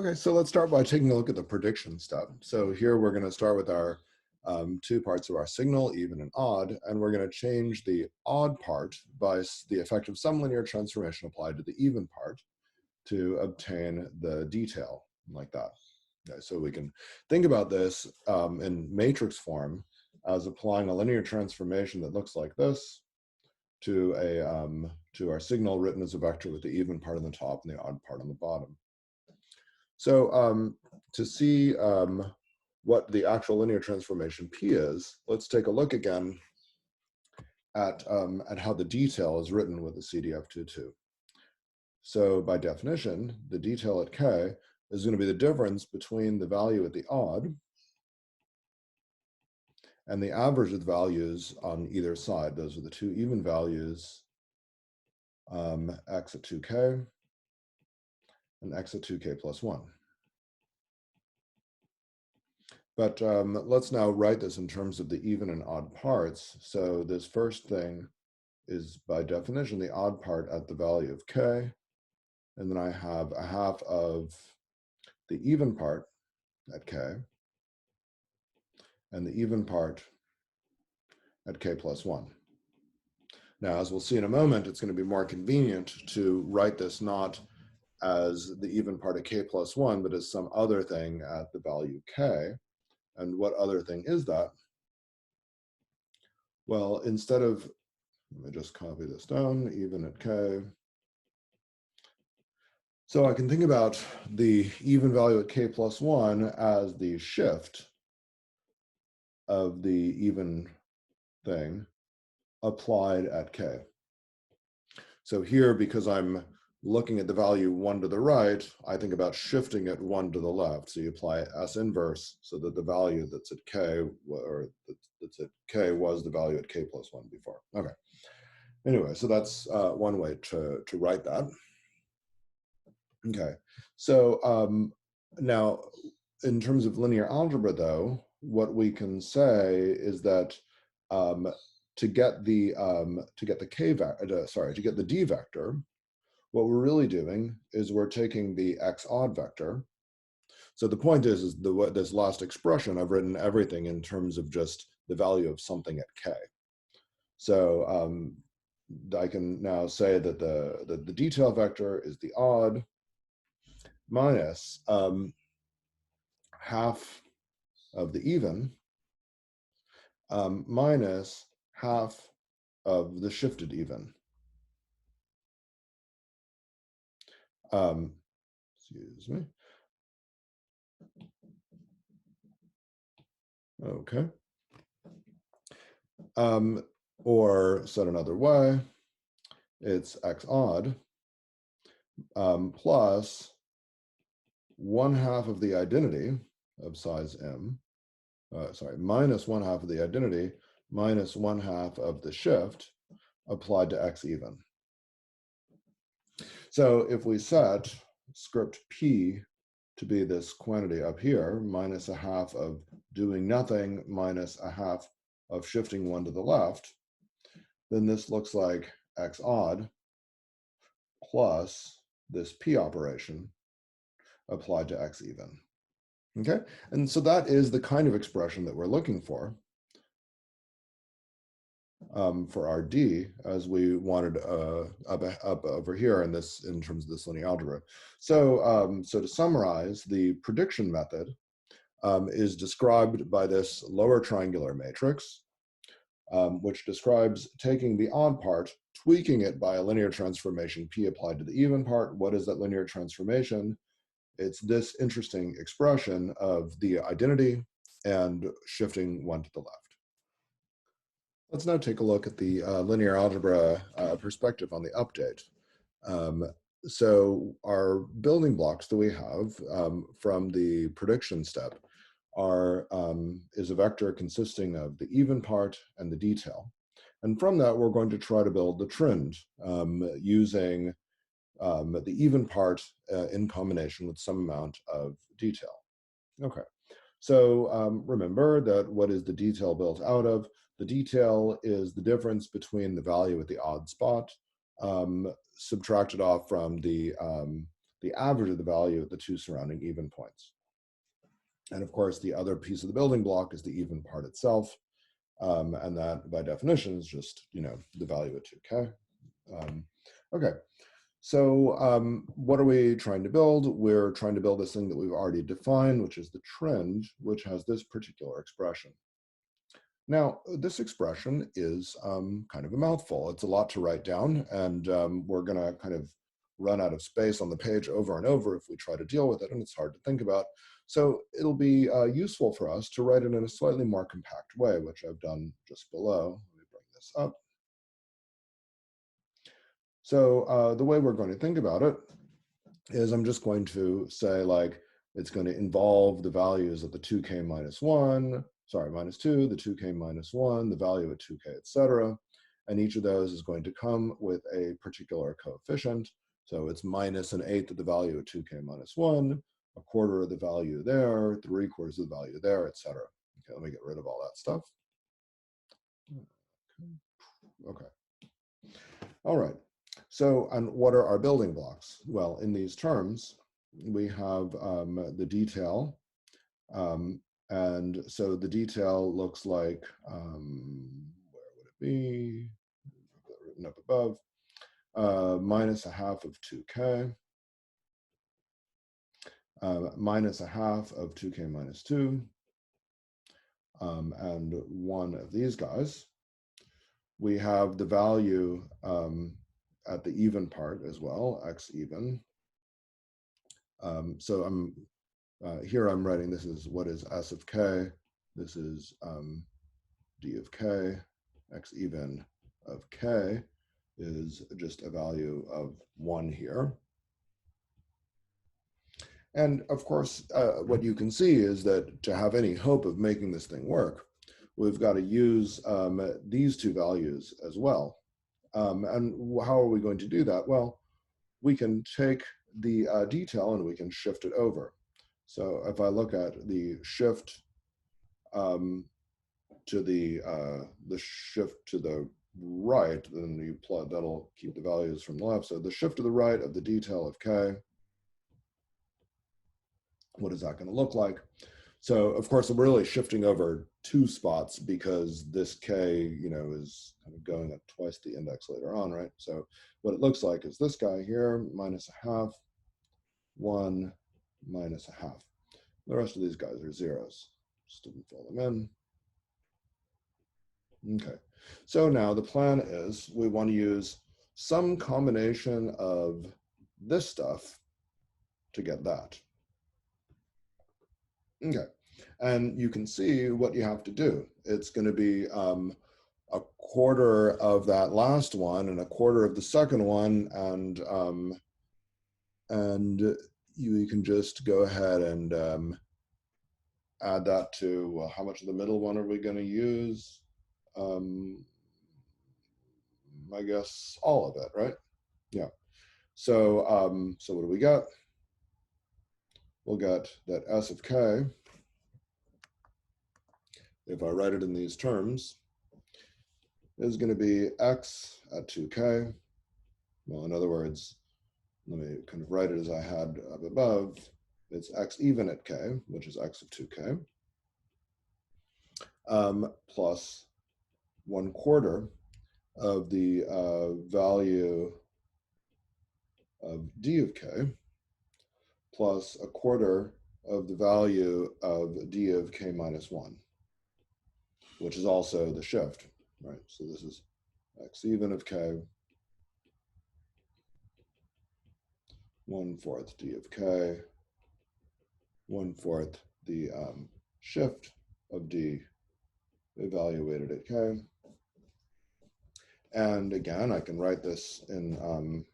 Okay, so let's start by taking a look at the prediction stub. So here we're going to start with our two parts of our signal, even and odd, and we're going to change the odd part by the effect of some linear transformation applied to the even part to obtain the detail like that. Okay, so we can think about this in matrix form as applying a linear transformation that looks like this to our signal written as a vector with the even part on the top and the odd part on the bottom. So to see what the actual linear transformation P is, let's take a look again at how the detail is written with the CDF 2.2. So by definition, the detail at K is going to be the difference between the value at the odd and the average of the values on either side. Those are the two even values, x at 2K and x at 2K plus 1. But let's now write this in terms of the even and odd parts. So this first thing is, by definition, the odd part at the value of K. And then I have a half of the even part at K and the even part at K plus 1. Now, as we'll see in a moment, it's going to be more convenient to write this not as the even part at K plus 1, but as some other thing at the value K. And what other thing is that? Well, instead of, let me just copy this down, even at K. So I can think about the even value at K plus 1 as the shift of the even thing applied at K. So here, because I'm looking at the value 1 to the right, I think about shifting it 1 to the left. So you apply S inverse so that the value that's at K, or that's at K, was the value at K plus 1 before. Okay. Anyway, so that's one way to write that. Okay, so now in terms of linear algebra, though, what we can say is that to get the d vector, what we're really doing is we're taking the x odd vector. So the point is this last expression, I've written everything in terms of just the value of something at K. So I can now say that the detail vector is the odd minus half of the even minus half of the shifted even. Excuse me. Okay. Or said another way, it's x odd plus 1/2 of the identity of size m, minus 1/2 of the identity minus 1/2 of the shift applied to x even. So if we set script p to be this quantity up here, minus 1/2 of doing nothing minus 1/2 of shifting 1 to the left, then this looks like x odd plus this p operation applied to x even. Okay, and so that is the kind of expression that we're looking for our d, as we wanted up over here in terms of this linear algebra. So so to summarize, the prediction method is described by this lower triangular matrix, which describes taking the odd part, tweaking it by a linear transformation P applied to the even part. What is that linear transformation? It's this interesting expression of the identity and shifting 1 to the left. Let's now take a look at the linear algebra perspective on the update. So our building blocks that we have from the prediction step is a vector consisting of the even part and the detail. And from that, we're going to try to build the trend using the even part in combination with some amount of detail. Okay, so remember that what is the detail built out of? The detail is the difference between the value at the odd spot subtracted off from the the average of the value of the two surrounding even points. And of course, the other piece of the building block is the even part itself. And that by definition is just, the value at 2k. Okay, so what are we trying to build? We're trying to build this thing that we've already defined, which is the trend, which has this particular expression. Now, this expression is kind of a mouthful. It's a lot to write down, and we're going to kind of run out of space on the page over and over if we try to deal with it, and it's hard to think about. So it'll be useful for us to write it in a slightly more compact way, which I've done just below. Let me bring this up. So the way we're going to think about it is I'm just going to say, like, it's going to involve the values of the 2k minus 1, minus 2, the 2k minus 1, the value at 2k, etc. And each of those is going to come with a particular coefficient. So it's minus an eighth of the value at 2k minus 1, a quarter of the value there, 3/4 of the value there, etc. Okay, let me get rid of all that stuff. Okay. All right. So, and what are our building blocks? Well, in these terms, we have the detail. And so the detail looks like, where would it be? Written up above, minus a half of 2k, minus a half of 2k minus 2, and one of these guys. We have the value at the even part as well, x even. So here I'm writing, this is what is s of k, this is d of k, x even of k is just a value of 1 here. And of course, what you can see is that to have any hope of making this thing work, we've got to use these two values as well. And how are we going to do that? Well, we can take the detail and we can shift it over. So if I look at the shift to the shift to the right, then you plot, that'll keep the values from the left. So the shift to the right of the detail of k, what is that going to look like? So of course, we're really shifting over 2 spots because this k, is kind of going up twice the index later on, right? So what it looks like is this guy here, minus a half, 1, minus a half. The rest of these guys are zeros. Just didn't fill them in. Okay, so now the plan is we want to use some combination of this stuff to get that. Okay, and you can see what you have to do. It's going to be a quarter of that last one and a quarter of the second one, and you can just go ahead and add that to how much of the middle one are we going to use? I guess all of it, right? Yeah. So so what do we got? We'll get that s of k, if I write it in these terms, is going to be x at 2k. Well, in other words, let me kind of write it as I had up above. It's x even at k, which is x of 2k, plus 1/4 of the value of d of k, plus 1/4 of the value of d of k minus 1, which is also the shift, right? So this is x even of k, 1/4 d of k, 1/4 the shift of d evaluated at k. And again, I can write this in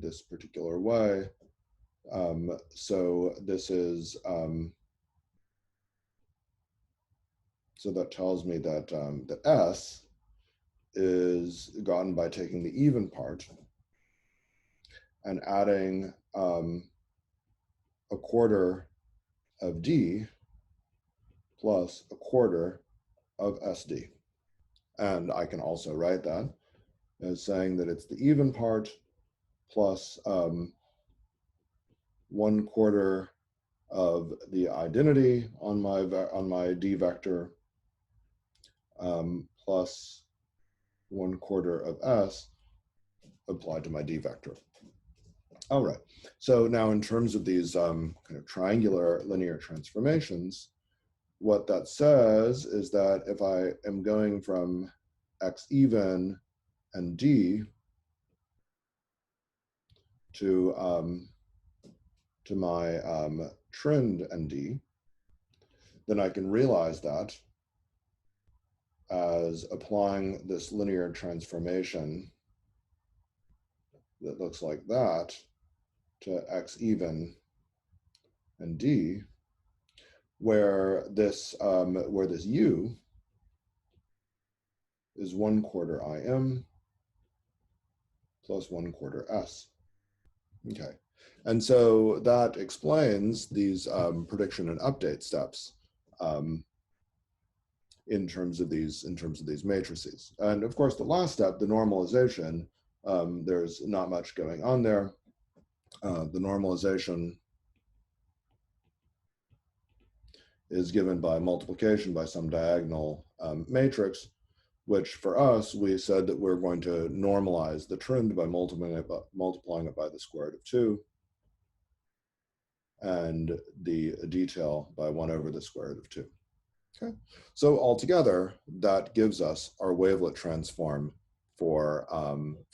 this particular way. So this is, so that tells me that that s is gotten by taking the even part and adding 1/4 of d plus 1/4 of sd. And I can also write that as saying that it's the even part plus 1/4 of the identity on my D vector plus 1/4 of S applied to my D vector. All right, so now in terms of these kind of triangular linear transformations, what that says is that if I am going from X even and D to my trend and D, then I can realize that as applying this linear transformation that looks like that to X even and D, where this U is 1/4 IM plus 1/4 S. Okay, and so that explains these prediction and update steps in terms of these matrices. And of course, the last step, the normalization, there's not much going on there. The normalization is given by multiplication by some diagonal matrix, which for us, we said that we're going to normalize the trend by multiplying it by the square root of 2, and the detail by 1 over the square root of 2. Okay, so altogether, that gives us our wavelet transform for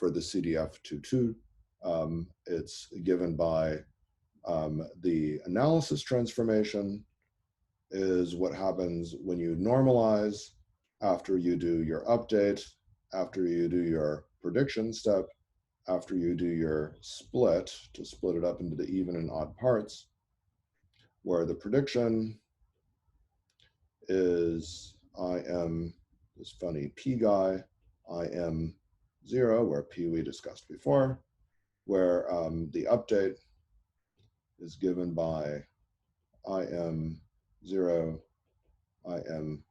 the CDF 2-2. It's given by the analysis transformation is what happens when you normalize, after you do your update, after you do your prediction step, after you do your split, to split it up into the even and odd parts, where the prediction is IM, this funny P guy, IM 0, where P we discussed before, where the update is given by IM 0, IM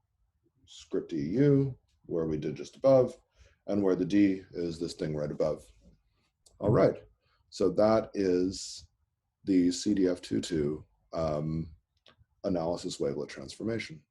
script EU, where we did just above, and where the D is this thing right above. All right, so that is the CDF 2-2 analysis wavelet transformation.